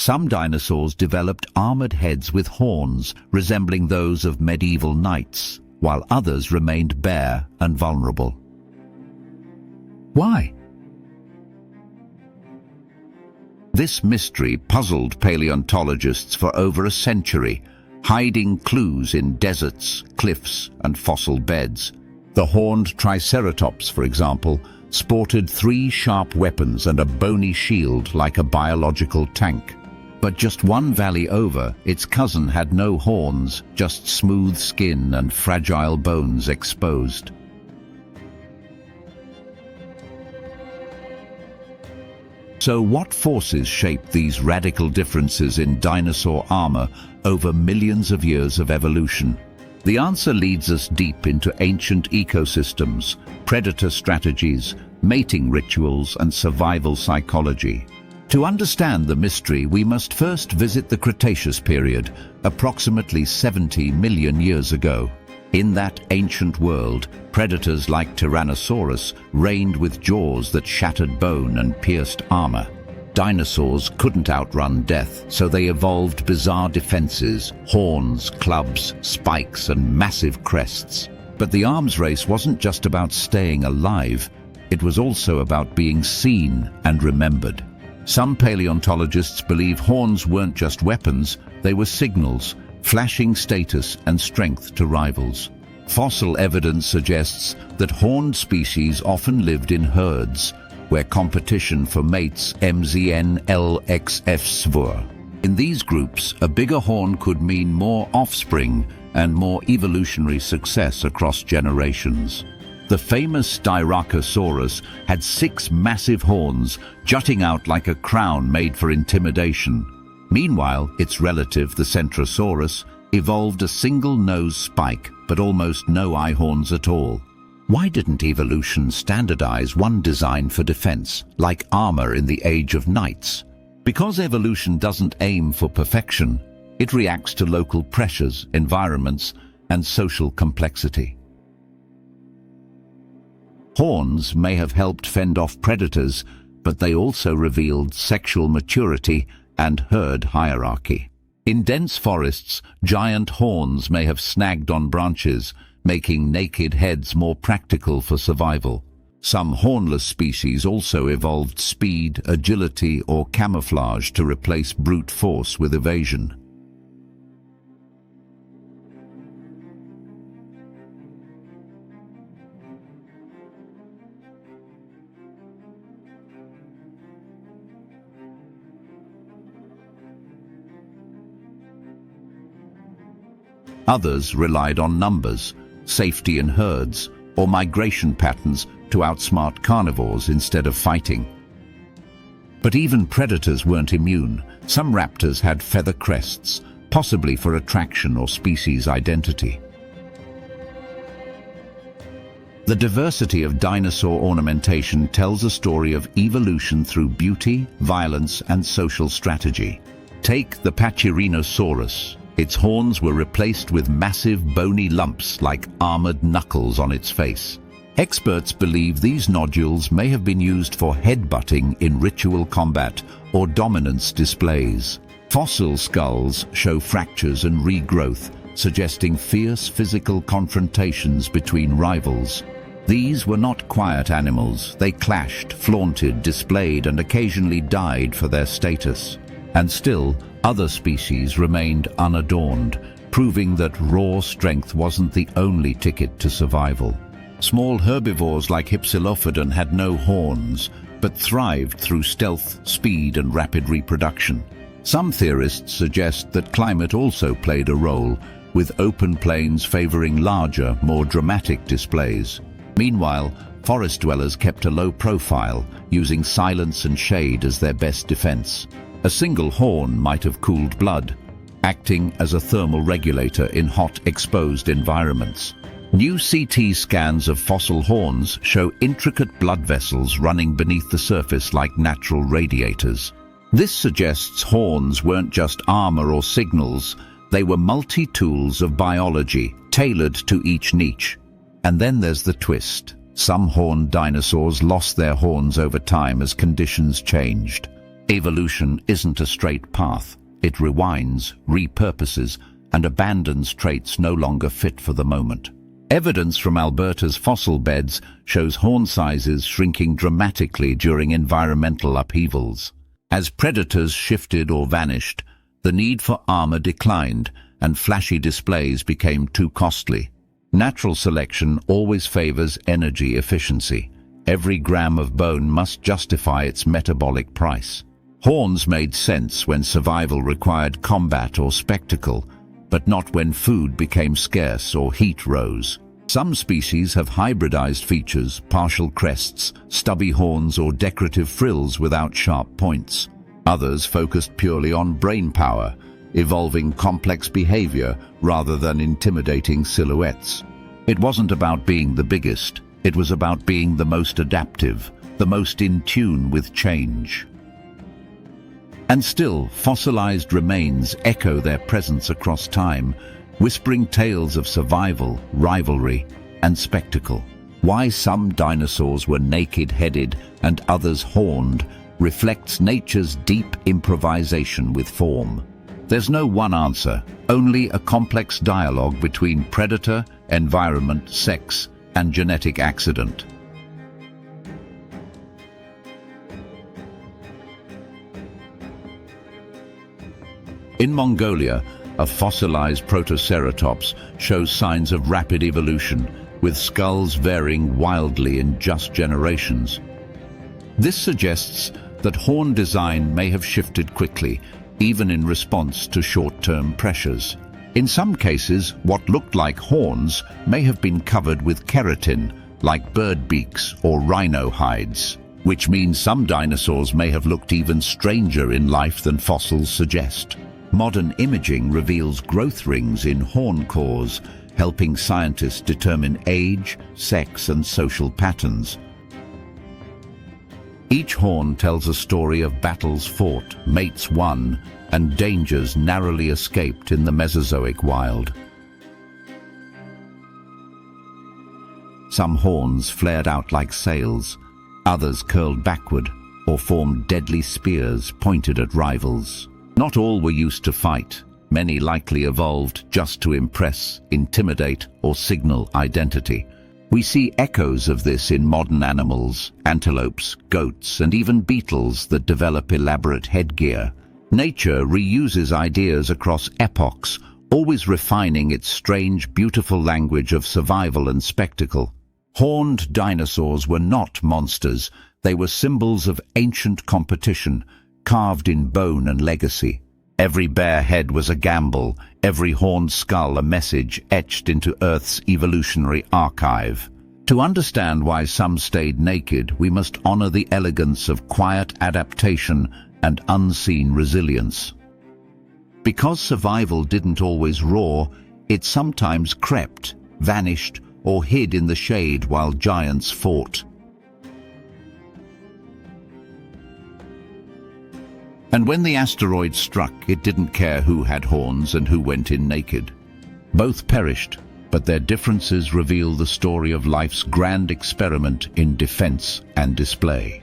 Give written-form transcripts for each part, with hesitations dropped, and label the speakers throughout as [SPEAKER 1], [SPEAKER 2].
[SPEAKER 1] Some dinosaurs developed armored heads with horns resembling those of medieval knights, while others remained bare and vulnerable. Why? This mystery puzzled paleontologists for over a century, hiding clues in deserts, cliffs, and fossil beds. The horned Triceratops, for example, sported 3 sharp weapons and a bony shield like a biological tank. But just one valley over, its cousin had no horns, just smooth skin and fragile bones exposed. So what forces shaped these radical differences in dinosaur armor over millions of years of evolution? The answer leads us deep into ancient ecosystems, predator strategies, mating rituals, and survival psychology. To understand the mystery, we must first visit the Cretaceous period, approximately 70 million years ago. In that ancient world, predators like Tyrannosaurus reigned with jaws that shattered bone and pierced armor. Dinosaurs couldn't outrun death, so they evolved bizarre defenses: horns, clubs, spikes, and massive crests. But the arms race wasn't just about staying alive, it was also about being seen and remembered. Some paleontologists believe horns weren't just weapons, they were signals, flashing status and strength to rivals. Fossil evidence suggests that horned species often lived in herds, where competition for mates MZNLXFSVUR. In these groups, a bigger horn could mean more offspring and more evolutionary success across generations. The famous Styracosaurus had 6 massive horns jutting out like a crown made for intimidation. Meanwhile, its relative, the Centrosaurus, evolved a single nose spike but almost no eye horns at all. Why didn't evolution standardize one design for defense, like armor in the Age of Knights? Because evolution doesn't aim for perfection, it reacts to local pressures, environments, and social complexity. Horns may have helped fend off predators, but they also revealed sexual maturity and herd hierarchy. In dense forests, giant horns may have snagged on branches, making naked heads more practical for survival. Some hornless species also evolved speed, agility, or camouflage to replace brute force with evasion. Others relied on numbers, safety in herds, or migration patterns to outsmart carnivores instead of fighting. But even predators weren't immune. Some raptors had feather crests, possibly for attraction or species identity. The diversity of dinosaur ornamentation tells a story of evolution through beauty, violence, and social strategy. Take the Pachyrhinosaurus. Its horns were replaced with massive bony lumps like armored knuckles on its face. Experts believe these nodules may have been used for headbutting in ritual combat or dominance displays. Fossil skulls show fractures and regrowth, suggesting fierce physical confrontations between rivals. These were not quiet animals. They clashed, flaunted, displayed, and occasionally died for their status. And still, other species remained unadorned, proving that raw strength wasn't the only ticket to survival. Small herbivores like Hypsilophodon had no horns, but thrived through stealth, speed, and rapid reproduction. Some theorists suggest that climate also played a role, with open plains favoring larger, more dramatic displays. Meanwhile, forest dwellers kept a low profile, using silence and shade as their best defense. A single horn might have cooled blood, acting as a thermal regulator in hot, exposed environments. New CT scans of fossil horns show intricate blood vessels running beneath the surface like natural radiators. This suggests horns weren't just armor or signals, they were multi-tools of biology, tailored to each niche. And then there's the twist. Some horned dinosaurs lost their horns over time as conditions changed. Evolution isn't a straight path. It rewinds, repurposes, and abandons traits no longer fit for the moment. Evidence from Alberta's fossil beds shows horn sizes shrinking dramatically during environmental upheavals. As predators shifted or vanished, the need for armor declined, and flashy displays became too costly. Natural selection always favors energy efficiency. Every gram of bone must justify its metabolic price. Horns made sense when survival required combat or spectacle, but not when food became scarce or heat rose. Some species have hybridized features, partial crests, stubby horns, or decorative frills without sharp points. Others focused purely on brain power, evolving complex behavior rather than intimidating silhouettes. It wasn't about being the biggest, it was about being the most adaptive, the most in tune with change. And still, fossilized remains echo their presence across time, whispering tales of survival, rivalry, and spectacle. Why some dinosaurs were naked-headed and others horned reflects nature's deep improvisation with form. There's no one answer, only a complex dialogue between predator, environment, sex, and genetic accident. In Mongolia, a fossilized protoceratops shows signs of rapid evolution, with skulls varying wildly in just generations. This suggests that horn design may have shifted quickly, even in response to short-term pressures. In some cases, what looked like horns may have been covered with keratin, like bird beaks or rhino hides, which means some dinosaurs may have looked even stranger in life than fossils suggest. Modern imaging reveals growth rings in horn cores, helping scientists determine age, sex, and social patterns. Each horn tells a story of battles fought, mates won, and dangers narrowly escaped in the Mesozoic wild. Some horns flared out like sails, others curled backward or formed deadly spears pointed at rivals. Not all were used to fight. Many likely evolved just to impress, intimidate, or signal identity. We see echoes of this in modern animals, antelopes, goats, and even beetles that develop elaborate headgear. Nature reuses ideas across epochs, always refining its strange, beautiful language of survival and spectacle. Horned dinosaurs were not monsters. They were symbols of ancient competition, carved in bone and legacy. Every bare head was a gamble, every horned skull a message etched into Earth's evolutionary archive. To understand why some stayed naked, we must honor the elegance of quiet adaptation and unseen resilience. Because survival didn't always roar, it sometimes crept, vanished, or hid in the shade while giants fought. And when the asteroid struck, it didn't care who had horns and who went in naked. Both perished, but their differences reveal the story of life's grand experiment in defense and display.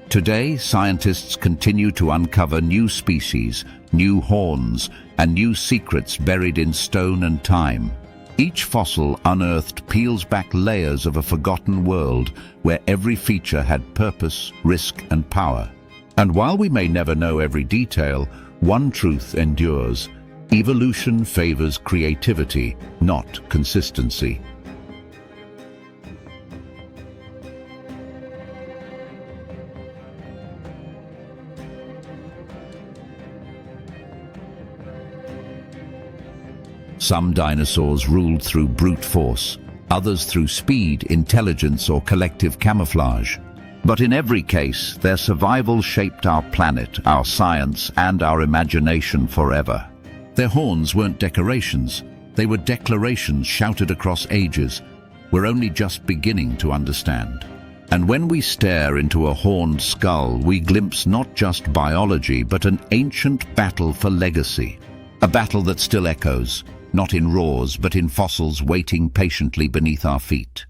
[SPEAKER 1] Today, scientists continue to uncover new species, new horns, and new secrets buried in stone and time. Each fossil unearthed peels back layers of a forgotten world where every feature had purpose, risk, and power. And while we may never know every detail, one truth endures: evolution favors creativity, not consistency. Some dinosaurs ruled through brute force, others through speed, intelligence, or collective camouflage. But in every case, their survival shaped our planet, our science, and our imagination forever. Their horns weren't decorations, they were declarations shouted across ages. We're only just beginning to understand. And when we stare into a horned skull, we glimpse not just biology, but an ancient battle for legacy. A battle that still echoes, not in roars, but in fossils waiting patiently beneath our feet.